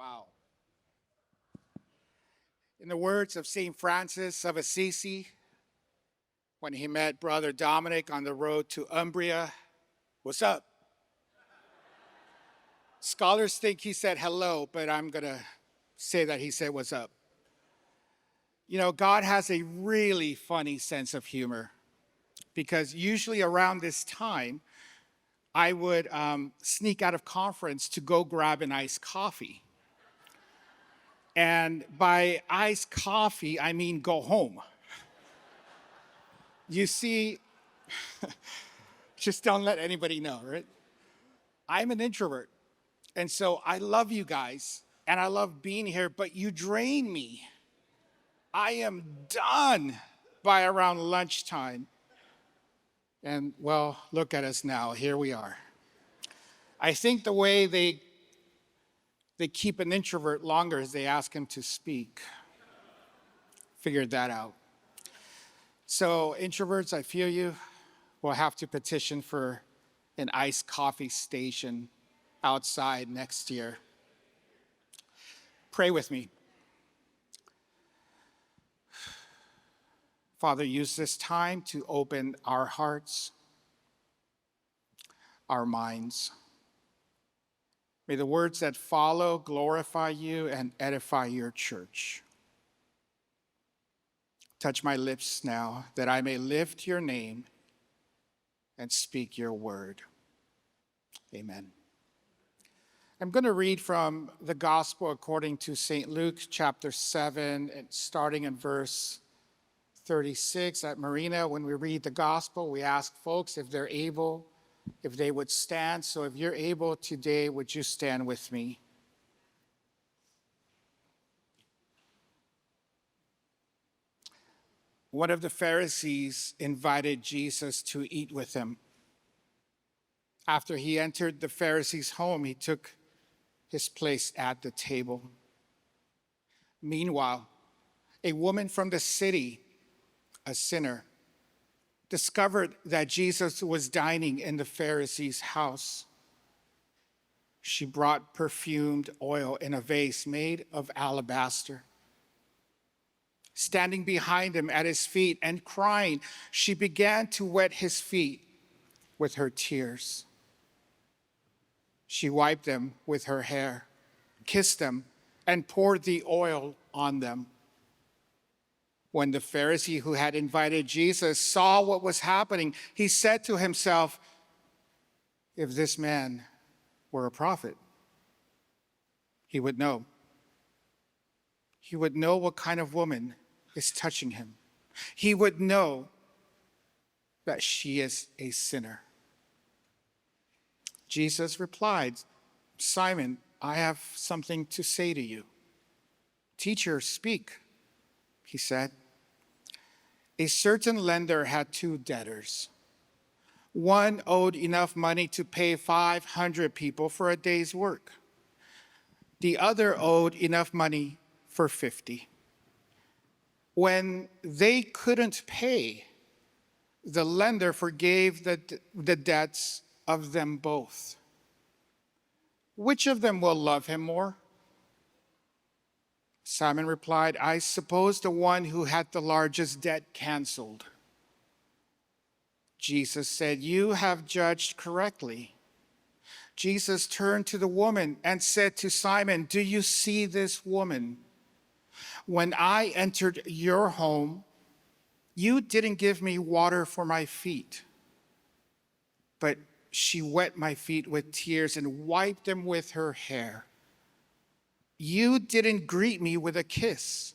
Wow. In the words of St. Francis of Assisi, when he met Brother Dominic on the road to Umbria, "What's up?" Scholars think he said hello, but I'm going to say that he said, "What's up?" You know, God has a really funny sense of humor, because usually around this time, I would sneak out of conference to go grab an iced coffee. And by iced coffee, I mean go home. You see, just don't let anybody know, right? I'm an introvert. And so I love you guys and I love being here, but you drain me. I am done by around lunchtime. And well, look at us now. Here we are. I think the way they keep an introvert longer is they ask him to speak. Figured that out. So introverts, I feel you. We'll have to petition for an iced coffee station outside next year. Pray with me. Father, use this time to open our hearts, our minds. May the words that follow glorify you and edify your church. Touch my lips now that I may lift your name and speak your word. Amen. I'm going to read from the Gospel according to St. Luke chapter 7, and starting in verse 36. At Marina, when we read the Gospel, we ask folks if they're able, if they would stand. So if you're able today, would you stand with me? One of the Pharisees invited Jesus to eat with him. After he entered the Pharisee's home, he took his place at the table. Meanwhile, a woman from the city, a sinner, discovered that Jesus was dining in the Pharisee's house. She brought perfumed oil in a vase made of alabaster. Standing behind him at his feet and crying, she began to wet his feet with her tears. She wiped them with her hair, kissed them, and poured the oil on them. When the Pharisee who had invited Jesus saw what was happening, he said to himself, "If this man were a prophet, he would know. He would know what kind of woman is touching him. He would know that she is a sinner." Jesus replied, "Simon, I have something to say to you." "Teacher, speak," he said. A certain lender had two debtors. One owed enough money to pay 500 people for a day's work. The other owed enough money for 50. When they couldn't pay, the lender forgave the debts of them both. Which of them will love him more? Simon replied, "I suppose the one who had the largest debt canceled." Jesus said, "You have judged correctly." Jesus turned to the woman and said to Simon, "Do you see this woman? When I entered your home, you didn't give me water for my feet, but she wet my feet with tears and wiped them with her hair. You didn't greet me with a kiss,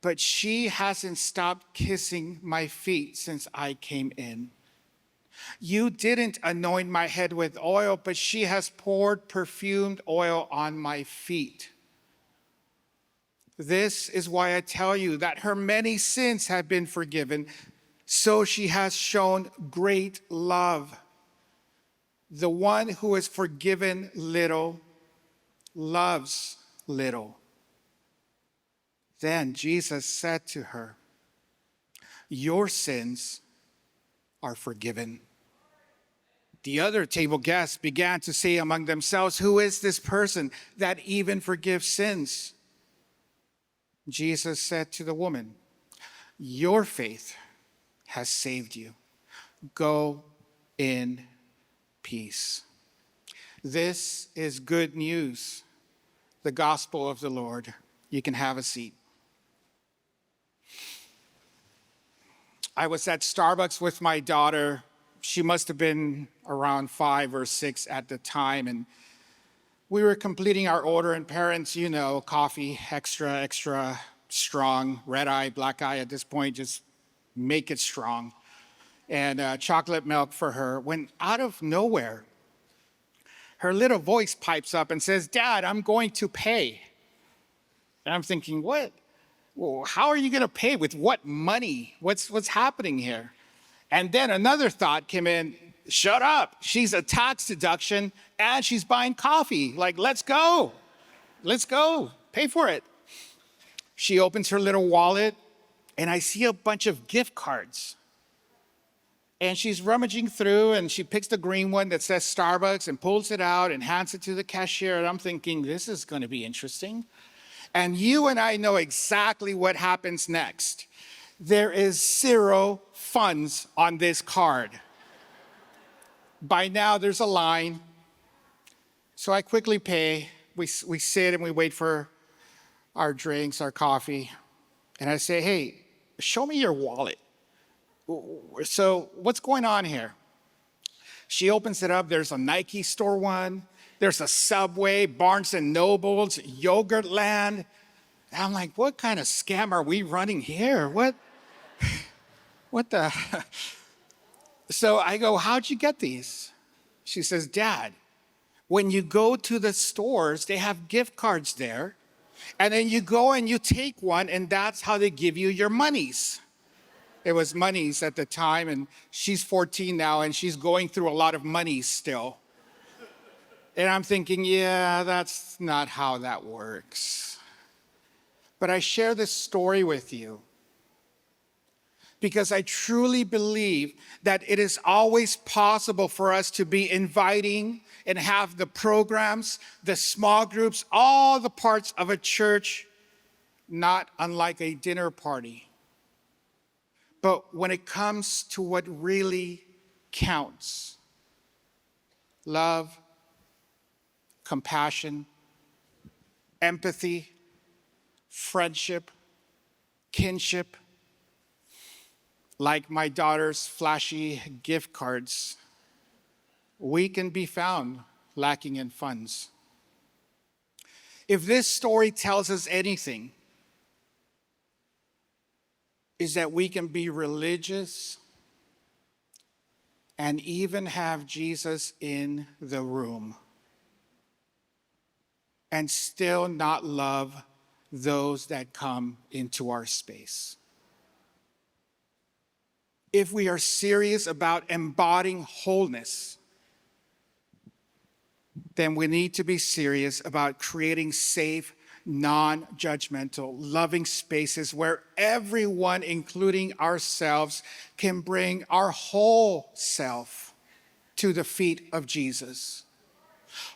but she hasn't stopped kissing my feet since I came in. You didn't anoint my head with oil, but she has poured perfumed oil on my feet. This is why I tell you that her many sins have been forgiven, so she has shown great love. The one who is forgiven little loves little." Then Jesus said to her, "Your sins are forgiven." The other table guests began to say among themselves, "Who is this person that even forgives sins?" Jesus said to the woman, "Your faith has saved you. Go in peace." This is good news, the gospel of the Lord. You can have a seat. I was at Starbucks with my daughter. She must have been around 5 or 6 at the time. And we were completing our order, and parents, you know, coffee, extra strong, red eye, black eye at this point, just make it strong. And chocolate milk for her. When out of nowhere, her little voice pipes up and says, "Dad, I'm going to pay." And I'm thinking, what? Well, how are you going to pay? With what money? What's happening here? And then another thought came in. Shut up. She's a tax deduction and she's buying coffee. Like, let's go. Let's go. Pay for it. She opens her little wallet and I see a bunch of gift cards. And she's rummaging through and she picks the green one that says Starbucks and pulls it out and hands it to the cashier. And I'm thinking, this is going to be interesting. And you and I know exactly what happens next. There is 0 funds on this card. By now, there's a line. So I quickly pay. We sit and we wait for our drinks, our coffee. And I say, "Hey, show me your wallet. So what's going on here?" She opens it up. There's a Nike store one. There's a Subway, Barnes and Nobles, Yogurtland. And I'm like, what kind of scam are we running here? What the? So I go, "How'd you get these?" She says, "Dad, when you go to the stores, they have gift cards there. And then you go and you take one, and that's how they give you your monies." It was monies at the time, and she's 14 now, and she's going through a lot of monies still. And I'm thinking, yeah, that's not how that works. But I share this story with you because I truly believe that it is always possible for us to be inviting and have the programs, the small groups, all the parts of a church, not unlike a dinner party. But when it comes to what really counts, love, compassion, empathy, friendship, kinship, like my daughter's flashy gift cards, we can be found lacking in funds. If this story tells us anything, is that we can be religious and even have Jesus in the room and still not love those that come into our space. If we are serious about embodying wholeness, then we need to be serious about creating safe, non-judgmental, loving spaces where everyone, including ourselves, can bring our whole self to the feet of Jesus.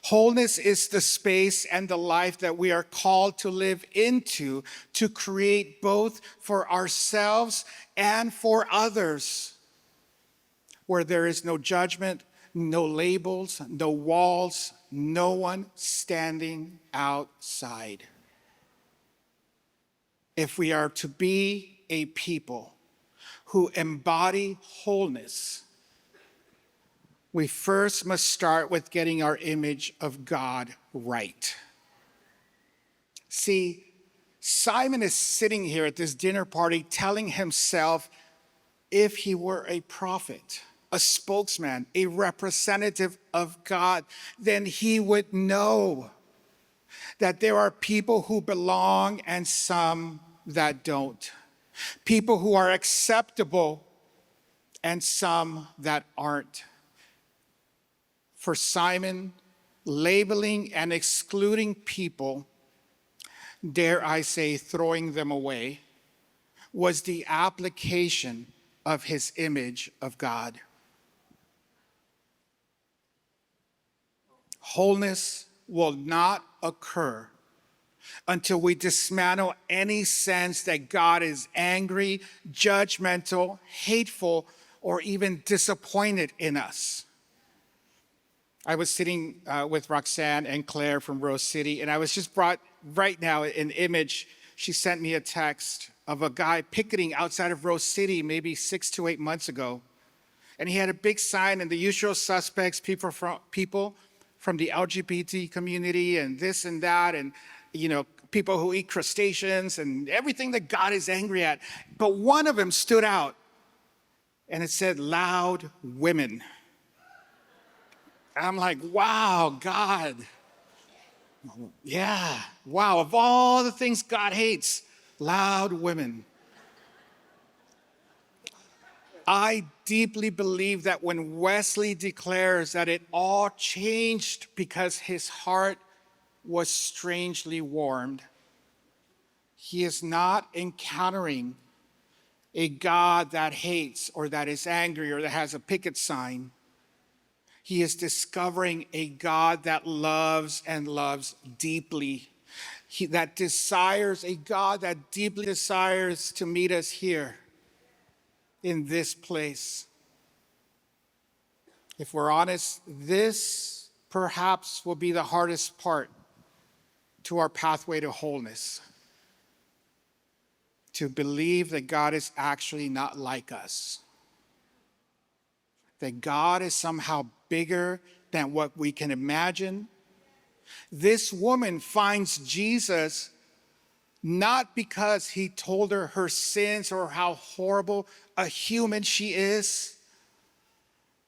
Wholeness is the space and the life that we are called to live into, to create both for ourselves and for others, where there is no judgment, no labels, no walls, no one standing outside. If we are to be a people who embody wholeness, we first must start with getting our image of God right. See, Simon is sitting here at this dinner party telling himself, if he were a prophet, a spokesman, a representative of God, then he would know that there are people who belong and some that don't. People who are acceptable and some that aren't. For Simon, labeling and excluding people, dare I say throwing them away, was the application of his image of God. Wholeness will not occur until we dismantle any sense that God is angry, judgmental, hateful, or even disappointed in us. I was sitting with Roxanne and Claire from Rose City, and I was just brought right now an image. She sent me a text of a guy picketing outside of Rose City maybe 6 to 8 months ago. And he had a big sign, and the usual suspects, people from the LGBT community and this and that, and people who eat crustaceans and everything that God is angry at. But one of them stood out, and it said, "Loud women." I'm like, wow, God. Yeah, wow, of all the things God hates, loud women. I deeply believe that when Wesley declares that it all changed because his heart was strangely warmed, he is not encountering a God that hates or that is angry or that has a picket sign. He is discovering a God that loves and loves deeply. A God that deeply desires to meet us here in this place. If we're honest, this perhaps will be the hardest part to our pathway to wholeness. To believe that God is actually not like us. That God is somehow bigger than what we can imagine. This woman finds Jesus not because he told her sins or how horrible a human she is.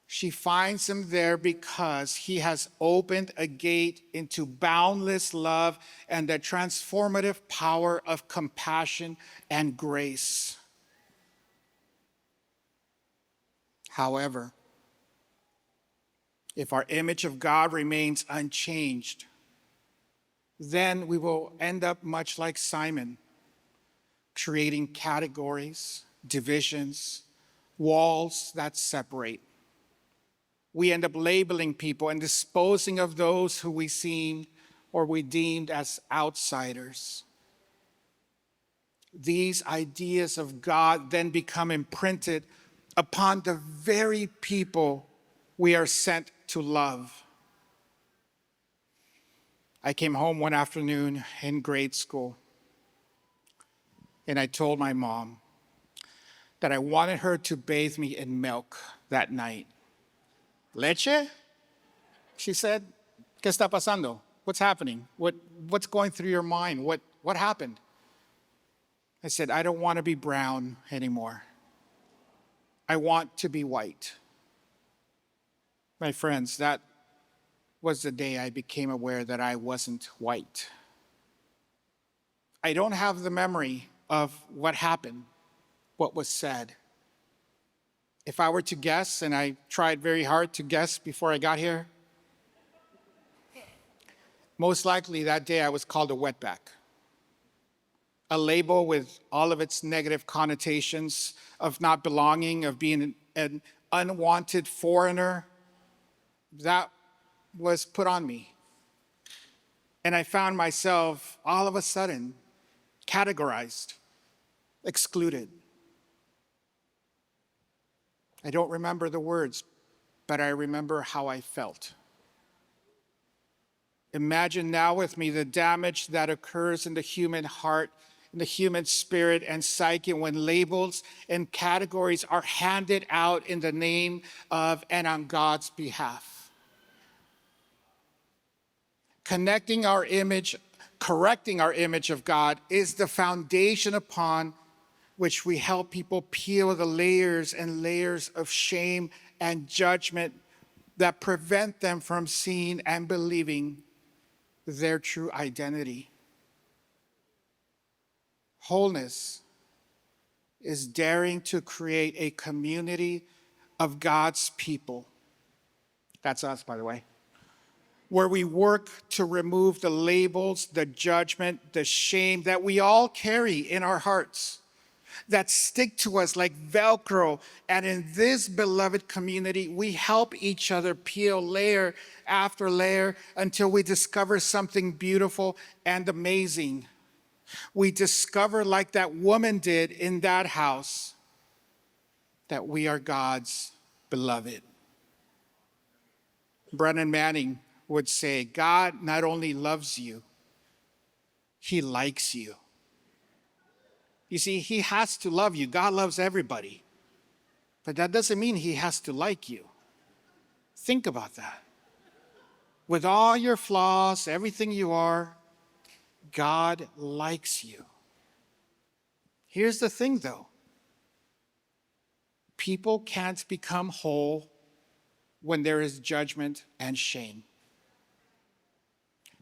She finds him there because he has opened a gate into boundless love and the transformative power of compassion and grace. However, if our image of God remains unchanged, then we will end up much like Simon, creating categories, divisions, walls that separate. We end up labeling people and disposing of those who we deemed as outsiders. These ideas of God then become imprinted upon the very people we are sent to love. I came home one afternoon in grade school, and I told my mom that I wanted her to bathe me in milk that night. Leche? She said, ¿Qué está pasando? What's happening? What's going through your mind? What happened? I said, I don't want to be brown anymore. I want to be white. My friends, that was the day I became aware that I wasn't white. I don't have the memory of what happened, what was said. If I were to guess, and I tried very hard to guess before I got here, most likely that day I was called a wetback. A label with all of its negative connotations of not belonging, of being an unwanted foreigner, that was put on me. And I found myself all of a sudden categorized, excluded. I don't remember the words, but I remember how I felt. Imagine now with me the damage that occurs in the human heart, in the human spirit and psyche when labels and categories are handed out in the name of and on God's behalf. Correcting our image of God is the foundation upon which we help people peel the layers and layers of shame and judgment that prevent them from seeing and believing their true identity. Wholeness is daring to create a community of God's people. That's us, by the way. Where we work to remove the labels, the judgment, the shame that we all carry in our hearts. that stick to us like Velcro. And in this beloved community, we help each other peel layer after layer until we discover something beautiful and amazing. We discover, like that woman did in that house, that we are God's beloved. Brennan Manning would say, God not only loves you, he likes you. You see, he has to love you. God loves everybody. But that doesn't mean he has to like you. Think about that. With all your flaws, everything you are, God likes you. Here's the thing, though. People can't become whole when there is judgment and shame.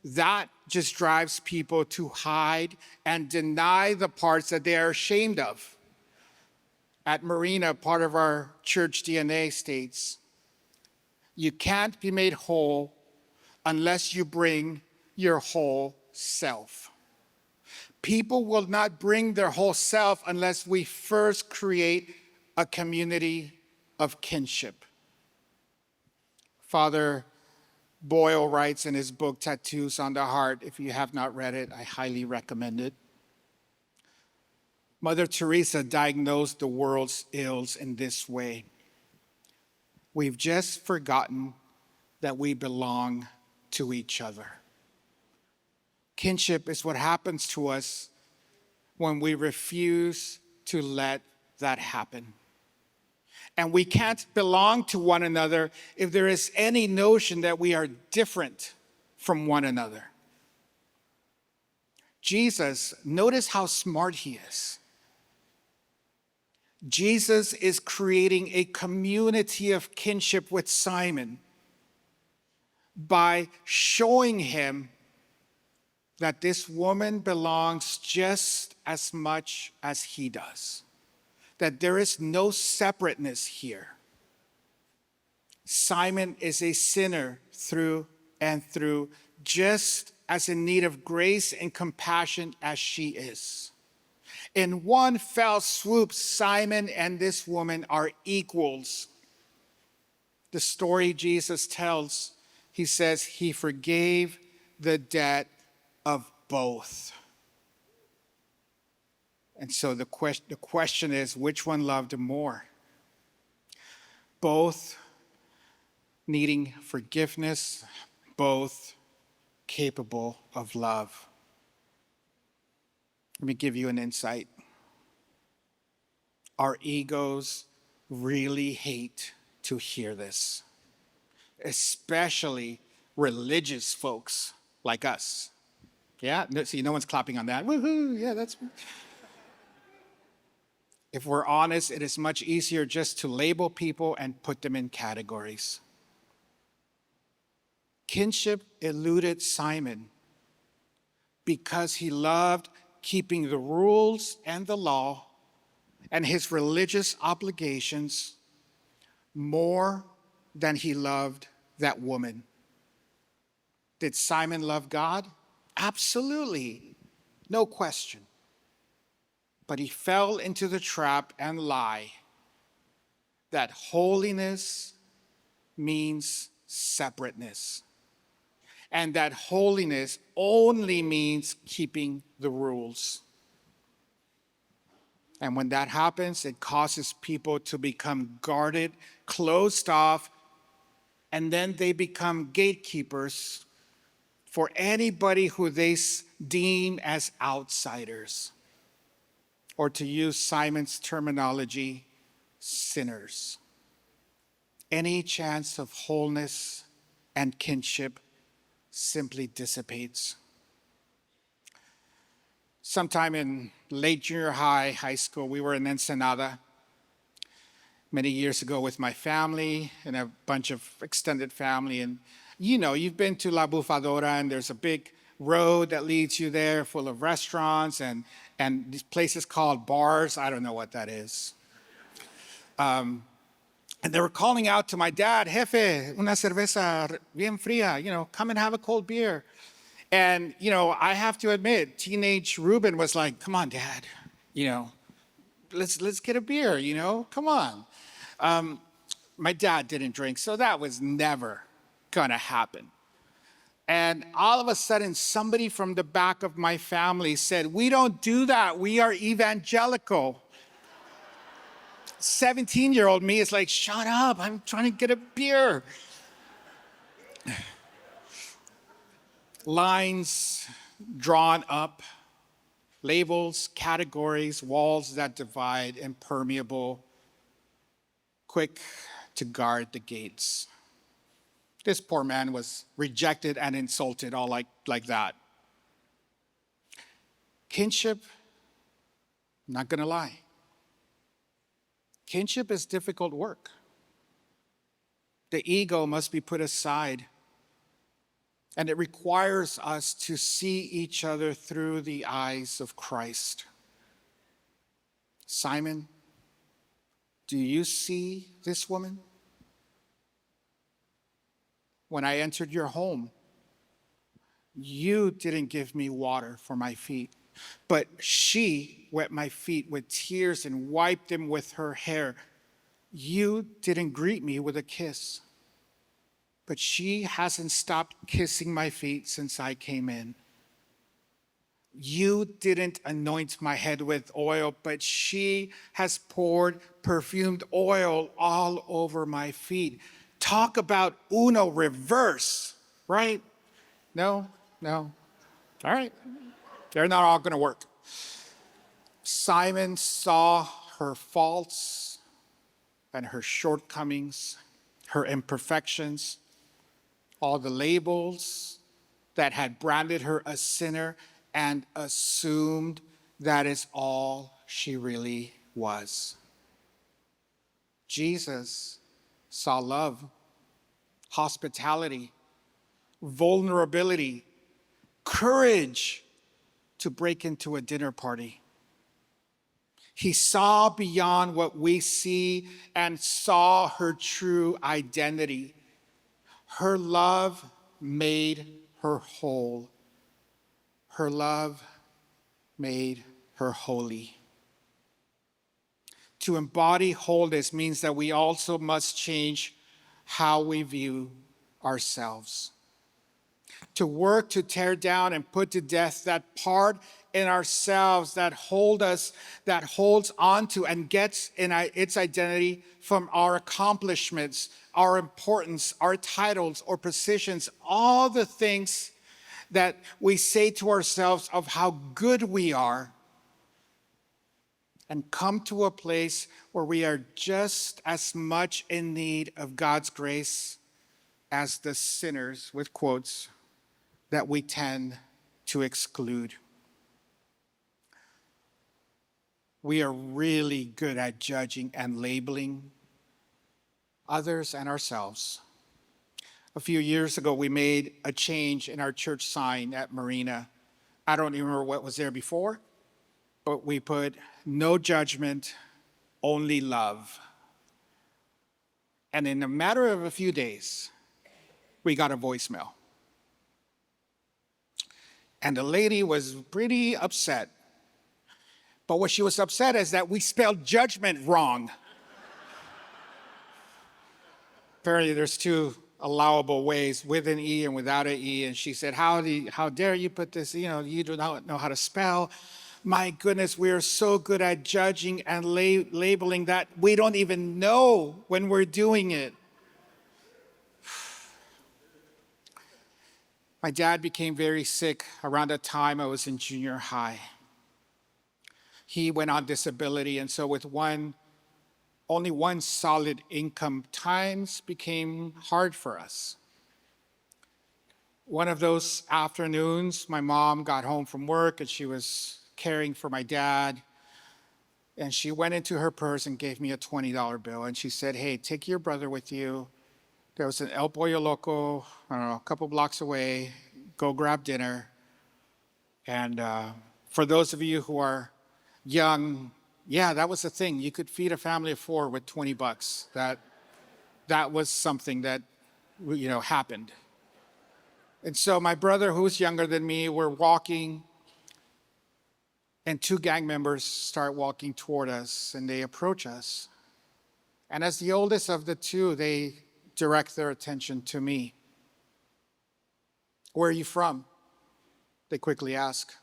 That just drives people to hide and deny the parts that they are ashamed of. At Marina, part of our church DNA states, you can't be made whole unless you bring your whole self. People will not bring their whole self unless we first create a community of kinship. Father Boyle writes in his book, Tattoos on the Heart. If you have not read it, I highly recommend it. Mother Teresa diagnosed the world's ills in this way. We've just forgotten that we belong to each other. Kinship is what happens to us when we refuse to let that happen. And we can't belong to one another if there is any notion that we are different from one another. Jesus, notice how smart he is. Jesus is creating a community of kinship with Simon by showing him that this woman belongs just as much as he does. That there is no separateness here. Simon is a sinner through and through, just as in need of grace and compassion as she is. In one fell swoop, Simon and this woman are equals. The story Jesus tells, he says he forgave the debt of both. And so the question is, which one loved more? Both needing forgiveness, both capable of love. Let me give you an insight. Our egos really hate to hear this, especially religious folks like us. Yeah, see, no one's clapping on that. Woohoo, yeah, that's... If we're honest, it is much easier just to label people and put them in categories. Kinship eluded Simon because he loved keeping the rules and the law and his religious obligations more than he loved that woman. Did Simon love God? Absolutely, no question. But he fell into the trap and lie that holiness means separateness, and that holiness only means keeping the rules. And when that happens, it causes people to become guarded, closed off, and then they become gatekeepers for anybody who they deem as outsiders. Or to use Simon's terminology, sinners. Any chance of wholeness and kinship simply dissipates. Sometime in late junior high school, we were in Ensenada many years ago with my family and a bunch of extended family. And you know, you've been to La Bufadora, and there's a big road that leads you there full of restaurants and these places called bars. I don't know what that is. And they were calling out to my dad, Jefe, una cerveza bien fría, you know, come and have a cold beer. And, you know, I have to admit, teenage Ruben was like, come on, Dad, you know, let's get a beer, come on. My dad didn't drink, so that was never gonna happen. And all of a sudden, somebody from the back of my family said, we don't do that, we are evangelical. 17-year-old me is like, shut up, I'm trying to get a beer. Lines drawn up, labels, categories, walls that divide, impermeable, quick to guard the gates. This poor man was rejected and insulted all like that. Kinship, I'm not gonna lie. Kinship is difficult work. The ego must be put aside, and it requires us to see each other through the eyes of Christ. Simon, do you see this woman? When I entered your home, you didn't give me water for my feet, but she wet my feet with tears and wiped them with her hair. You didn't greet me with a kiss, but she hasn't stopped kissing my feet since I came in. You didn't anoint my head with oil, but she has poured perfumed oil all over my feet. Talk about Uno reverse, right? No. All right. They're not all going to work. Simon saw her faults and her shortcomings, her imperfections, all the labels that had branded her a sinner, and assumed that is all she really was. Jesus saw love, hospitality, vulnerability, courage to break into a dinner party. He saw beyond what we see and saw her true identity. Her love made her whole. Her love made her holy. To embody wholeness means that we also must change how we view ourselves. To work to tear down and put to death that part in ourselves that holds on to and gets its identity from our accomplishments, our importance, our titles or positions, all the things that we say to ourselves of how good we are, and come to a place where we are just as much in need of God's grace as the sinners, with quotes, that we tend to exclude. We are really good at judging and labeling others and ourselves. A few years ago, we made a change in our church sign at Marina. I don't even remember what was there before, but we put no judgment, only love. And in a matter of a few days, we got a voicemail. And the lady was pretty upset. But what she was upset is that we spelled judgment wrong. Apparently there's two allowable ways, with an E and without an E. And she said, how dare you put this, you do not know how to spell. My goodness, we are so good at judging and labeling that we don't even know when we're doing it. My dad became very sick around the time I was in junior high. He went on disability, and so with only one solid income, times became hard for us. One of those afternoons, my mom got home from work and she was caring for my dad, and she went into her purse and gave me a $20 bill, and she said, hey, take your brother with you. There was an El Pollo Loco, I don't know, a couple blocks away. Go grab dinner. And for those of you who are young, yeah, that was the thing. You could feed a family of 4 with $20. That was something that, happened. And so my brother, who's younger than me, we're walking And two gang members start walking toward us, and they approach us. And as the oldest of the two, they direct their attention to me. "Where are you from?" they quickly ask.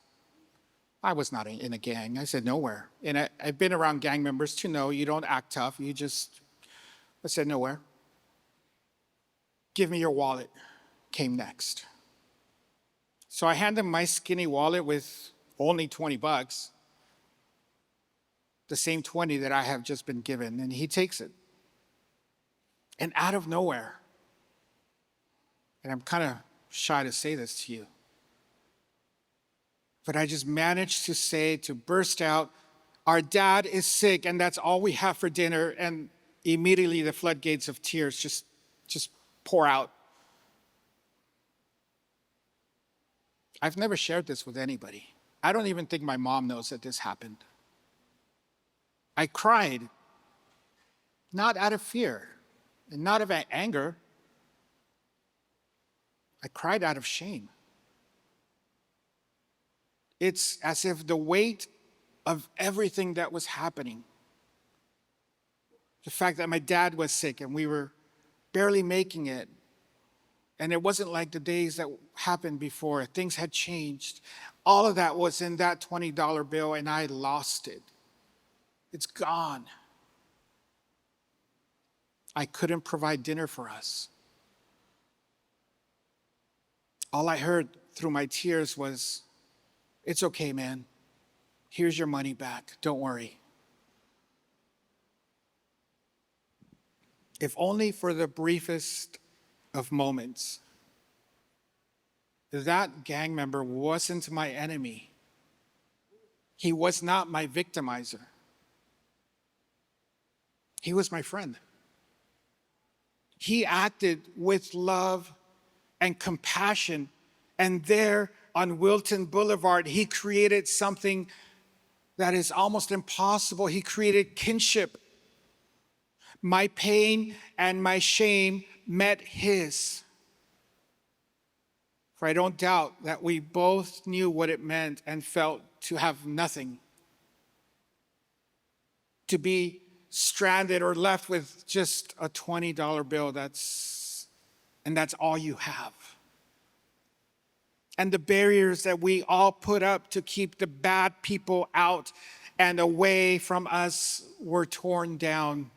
I was not in a gang. I said, "Nowhere." And I've been around gang members to know you don't act tough. I said, "Nowhere." "Give me your wallet," came next. So I hand him my skinny wallet with only $20, the same 20 that I have just been given, and he takes it. And out of nowhere, and I'm kind of shy to say this to you, but I just managed to burst out, "Our dad is sick, and that's all we have for dinner." And immediately the floodgates of tears just pour out. I've never shared this with anybody. I don't even think my mom knows that this happened. I cried, not out of fear and not of anger. I cried out of shame. It's as if the weight of everything that was happening, the fact that my dad was sick and we were barely making it, and it wasn't like the days that happened before, things had changed. All of that was in that $20 bill, and I lost it. It's gone. I couldn't provide dinner for us. All I heard through my tears was, "It's okay, man. Here's your money back. Don't worry." If only for the briefest of moments, that gang member wasn't my enemy. He was not my victimizer. He was my friend. He acted with love and compassion, and there on Wilton Boulevard, he created something that is almost impossible. He created kinship. My pain and my shame met his. For I don't doubt that we both knew what it meant and felt to have nothing, to be stranded or left with just a $20 bill, and that's all you have. And the barriers that we all put up to keep the bad people out and away from us were torn down.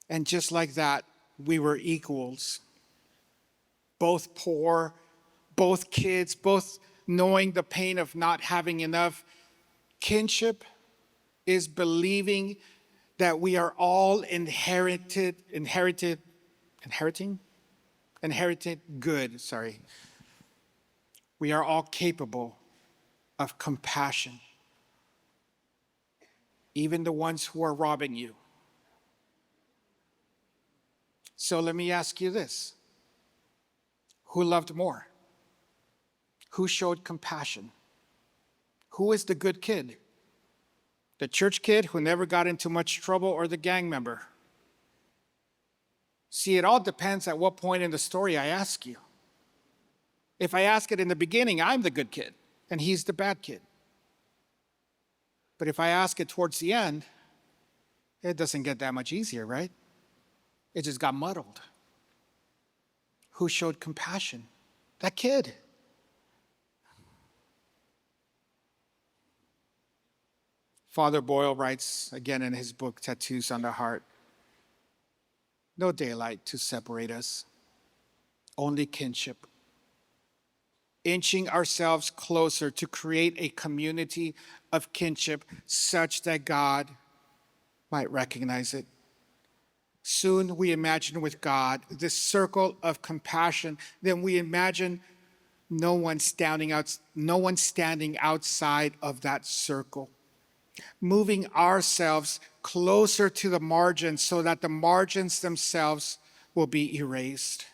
And just like that, we were equals. Both poor, both kids, both knowing the pain of not having enough. Kinship is believing that we are all inherited good. We are all capable of compassion, even the ones who are robbing you. So let me ask you this. Who loved more? Who showed compassion? Who is the good kid? The church kid who never got into much trouble, or the gang member? See, it all depends at what point in the story I ask you. If I ask it in the beginning, I'm the good kid, and he's the bad kid. But if I ask it towards the end, it doesn't get that much easier, right? It just got muddled. Who showed compassion? That kid. Father Boyle writes again in his book, Tattoos on the Heart, "No daylight to separate us, only kinship. Inching ourselves closer to create a community of kinship such that God might recognize it. Soon we imagine with God this circle of compassion. Then we imagine no one standing outside of that circle, moving ourselves closer to the margins so that the margins themselves will be erased.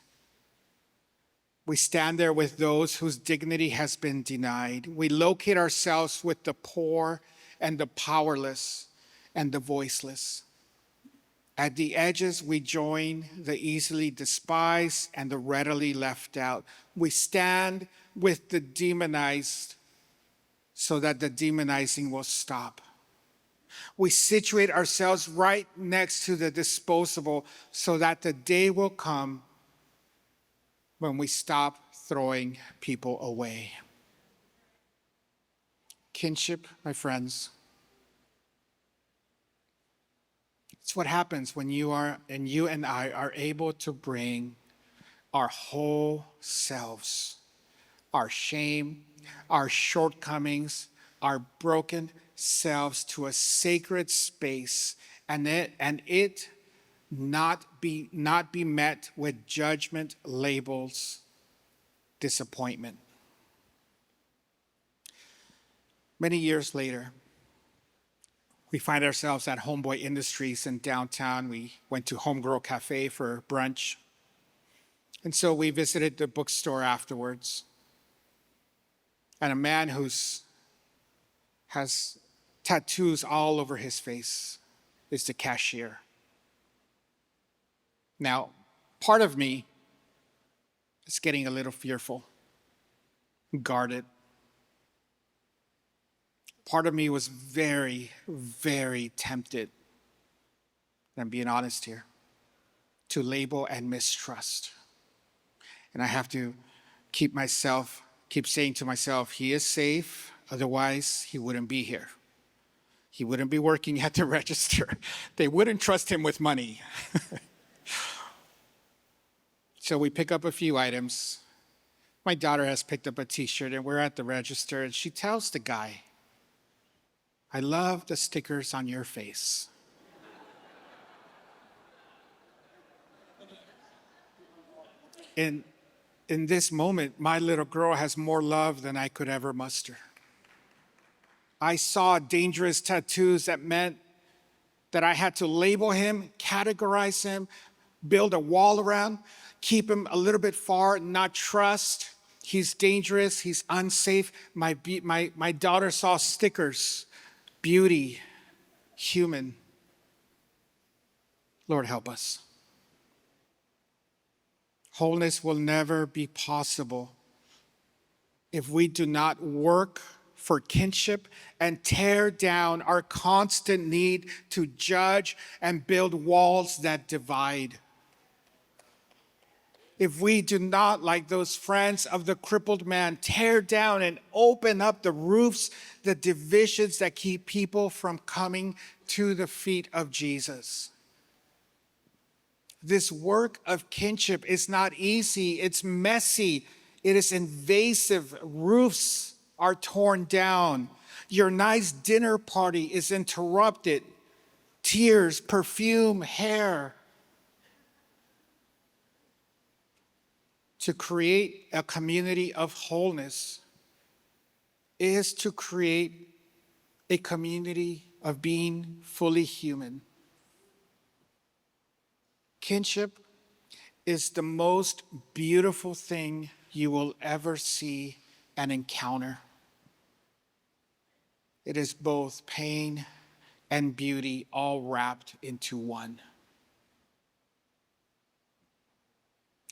We stand there with those whose dignity has been denied. We locate ourselves with the poor and the powerless and the voiceless. At the edges, we join the easily despised and the readily left out. We stand with the demonized so that the demonizing will stop. We situate ourselves right next to the disposable so that the day will come when we stop throwing people away. Kinship, my friends, it's what happens when you and I are able to bring our whole selves, our shame, our shortcomings, our broken selves to a sacred space, and it not be met with judgment, labels, disappointment. Many years later, we find ourselves at Homeboy Industries in downtown. We went to Homegirl Cafe for brunch. And so we visited the bookstore afterwards. And a man has tattoos all over his face is the cashier. Now, part of me is getting a little fearful, guarded. Part of me was very, very tempted, and I'm being honest here, to label and mistrust. And I have to keep saying to myself, he is safe, otherwise he wouldn't be here. He wouldn't be working at the register. They wouldn't trust him with money. So we pick up a few items. My daughter has picked up a t-shirt, and we're at the register, and she tells the guy, I love the stickers on your face. In this moment, my little girl has more love than I could ever muster. I saw dangerous tattoos that meant that I had to label him, categorize him, build a wall around, keep him a little bit far, not trust. He's dangerous, he's unsafe. My daughter saw stickers, beauty, human. Lord, help us. Wholeness will never be possible if we do not work for kinship and tear down our constant need to judge and build walls that divide. If we do not, like those friends of the crippled man, tear down and open up the roofs, the divisions that keep people from coming to the feet of Jesus. This work of kinship is not easy, it's messy, it is invasive. Roofs are torn down. Your nice dinner party is interrupted. Tears, perfume, hair. To create a community of wholeness is to create a community of being fully human. Kinship is the most beautiful thing you will ever see and encounter. It is both pain and beauty all wrapped into one.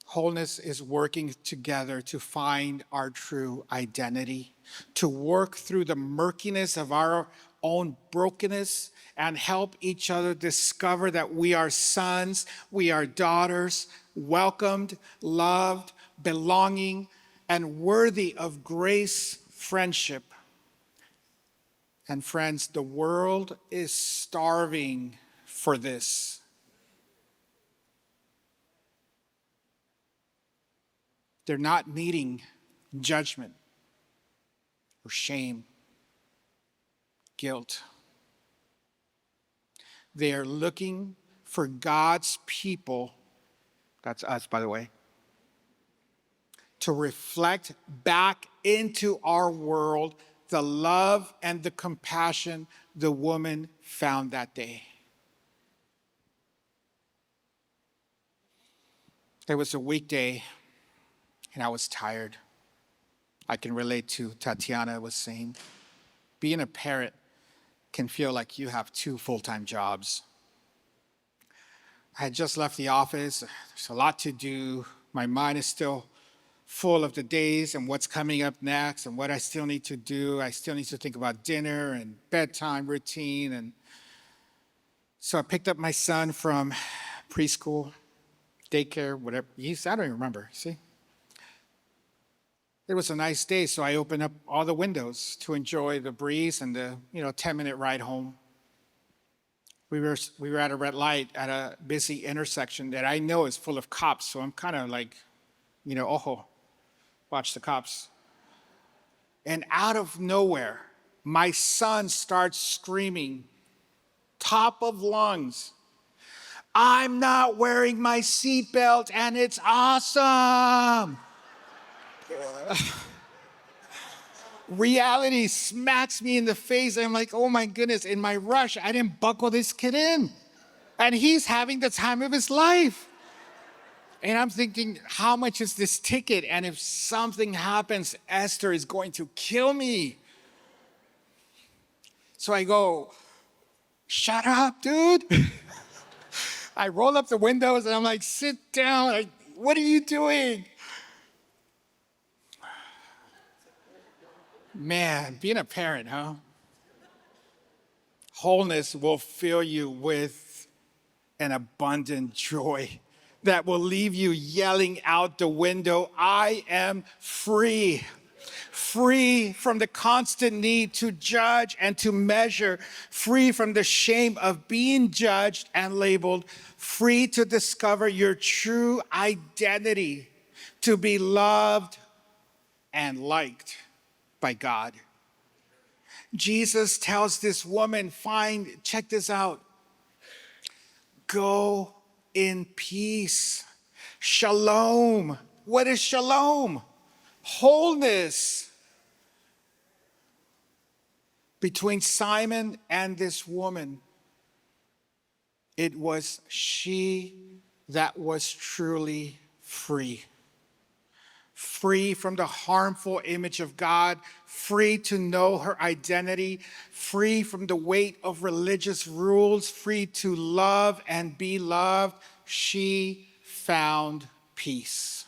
Wholeness is working together to find our true identity, to work through the murkiness of our own brokenness and help each other discover that we are sons, we are daughters, welcomed, loved, belonging, and worthy of grace, friendship. And friends, the world is starving for this. They're not needing judgment or shame, guilt. They are looking for God's people, that's us, by the way, to reflect back into our world the love and the compassion the woman found that day. It was a weekday, and I was tired. I can relate to Tatiana was saying. Being a parent can feel like you have 2 full-time jobs. I had just left the office. There's a lot to do. My mind is still full of the days and what's coming up next and what I still need to do. I still need to think about dinner and bedtime routine. And so I picked up my son from preschool, daycare, whatever. I don't even remember, see? It was a nice day, so I opened up all the windows to enjoy the breeze and the 10-minute ride home. We were at a red light at a busy intersection that I know is full of cops, so I'm kind of like, watch the cops. And out of nowhere, my son starts screaming, top of lungs, "I'm not wearing my seatbelt and it's awesome." Reality smacks me in the face. I'm like, oh my goodness, in my rush, I didn't buckle this kid in. And he's having the time of his life. And I'm thinking, how much is this ticket? And if something happens, Esther is going to kill me. So I go, shut up, dude. I roll up the windows and I'm like, sit down. What are you doing? Man, being a parent, huh? Wholeness will fill you with an abundant joy that will leave you yelling out the window, I am free. Free from the constant need to judge and to measure, free from the shame of being judged and labeled, free to discover your true identity, to be loved and liked by God. Jesus tells this woman, check this out, go in peace. Shalom. What is shalom? Wholeness. Between Simon and this woman, it was she that was truly free. Free from the harmful image of God, free to know her identity, free from the weight of religious rules, free to love and be loved. She found peace.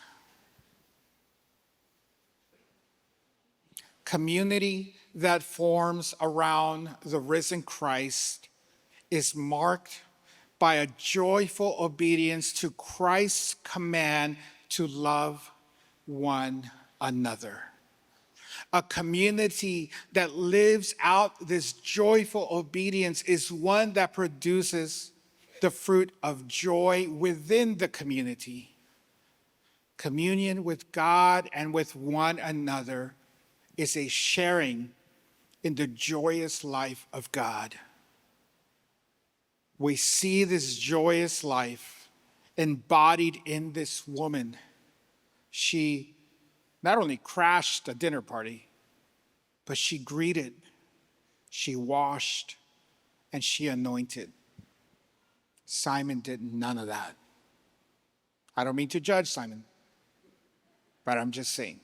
Community that forms around the risen Christ is marked by a joyful obedience to Christ's command to love one another. A community that lives out this joyful obedience is one that produces the fruit of joy within the community. Communion with God and with one another is a sharing in the joyous life of God. We see this joyous life embodied in this woman. She not only crashed a dinner party, but she greeted, she washed, and she anointed. Simon did none of that. I don't mean to judge Simon, but I'm just saying.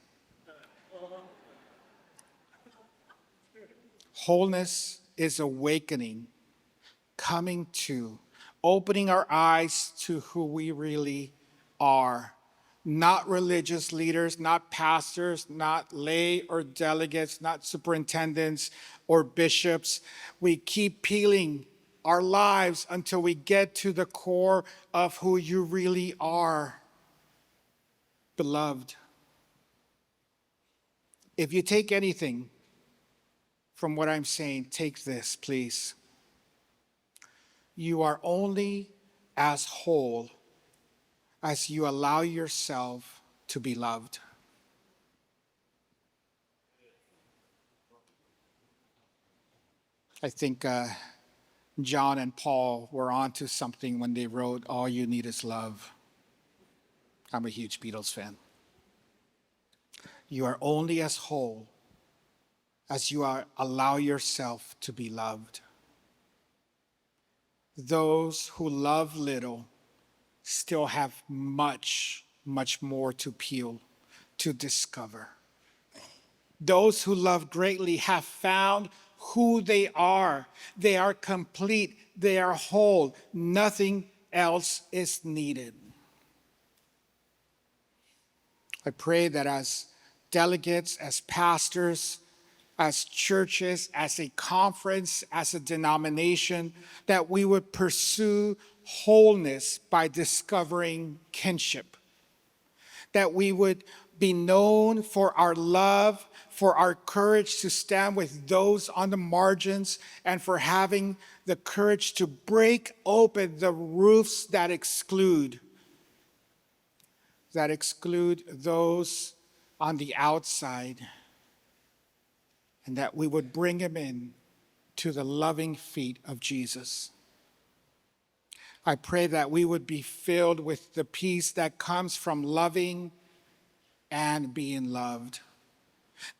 Wholeness is awakening, coming to, opening our eyes to who we really are. Not religious leaders, not pastors, not lay or delegates, not superintendents or bishops. We keep peeling our lives until we get to the core of who you really are. Beloved, if you take anything from what I'm saying, take this, please. You are only as whole as you allow yourself to be loved. I think John and Paul were onto something when they wrote, "All you need is love." I'm a huge Beatles fan. You are only as whole as you allow yourself to be loved. Those who love little still have much, much more to peel, to discover. Those who love greatly have found who they are. They are complete. They are whole. Nothing else is needed. I pray that as delegates, as pastors, as churches, as a conference, as a denomination, that we would pursue wholeness by discovering kinship, that we would be known for our love, for our courage to stand with those on the margins, and for having the courage to break open the roofs that exclude those on the outside, and that we would bring them in to the loving feet of Jesus. I pray that we would be filled with the peace that comes from loving and being loved,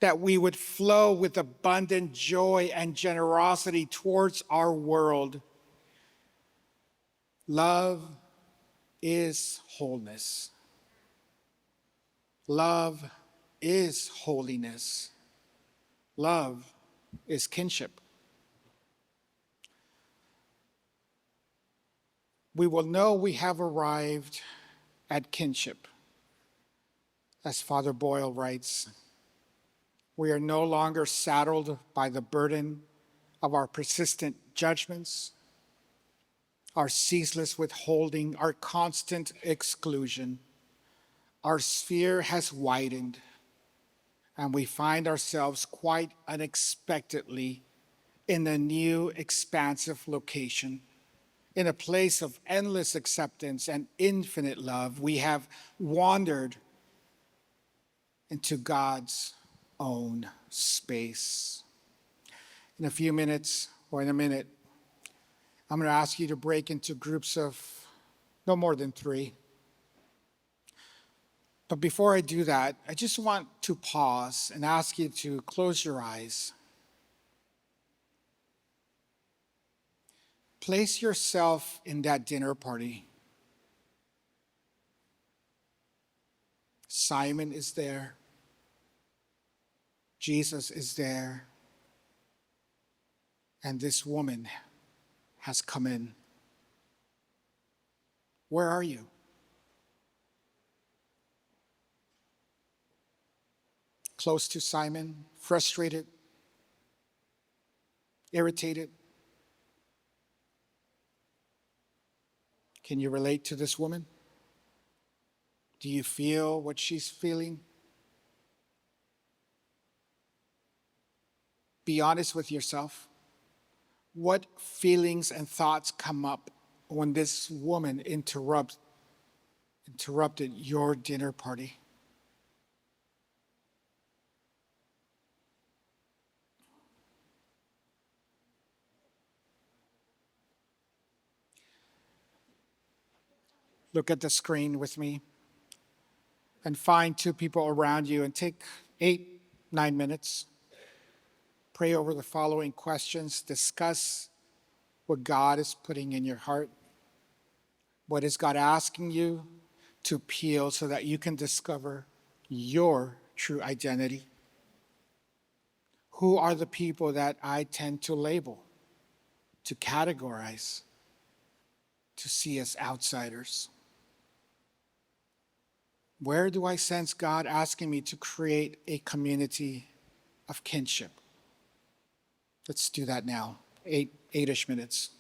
that we would flow with abundant joy and generosity towards our world. Love is wholeness. Love is holiness. Love is kinship. We will know we have arrived at kinship. As Father Boyle writes, we are no longer saddled by the burden of our persistent judgments, our ceaseless withholding, our constant exclusion. Our sphere has widened, and we find ourselves quite unexpectedly in a new expansive location, in a place of endless acceptance and infinite love. We have wandered into God's own space. In a few minutes, or in a minute, I'm going to ask you to break into groups of no more than 3. But before I do that, I just want to pause and ask you to close your eyes. Place yourself in that dinner party. Simon is there. Jesus is there. And this woman has come in. Where are you? Close to Simon, frustrated, irritated? Can you relate to this woman? Do you feel what she's feeling? Be honest with yourself. What feelings and thoughts come up when this woman interrupted your dinner party? Look at the screen with me and find 2 people around you and take 8, 9 minutes. Pray over the following questions. Discuss what God is putting in your heart. What is God asking you to peel so that you can discover your true identity? Who are the people that I tend to label, to categorize, to see as outsiders? Where do I sense God asking me to create a community of kinship? Let's do that now. 8-ish minutes.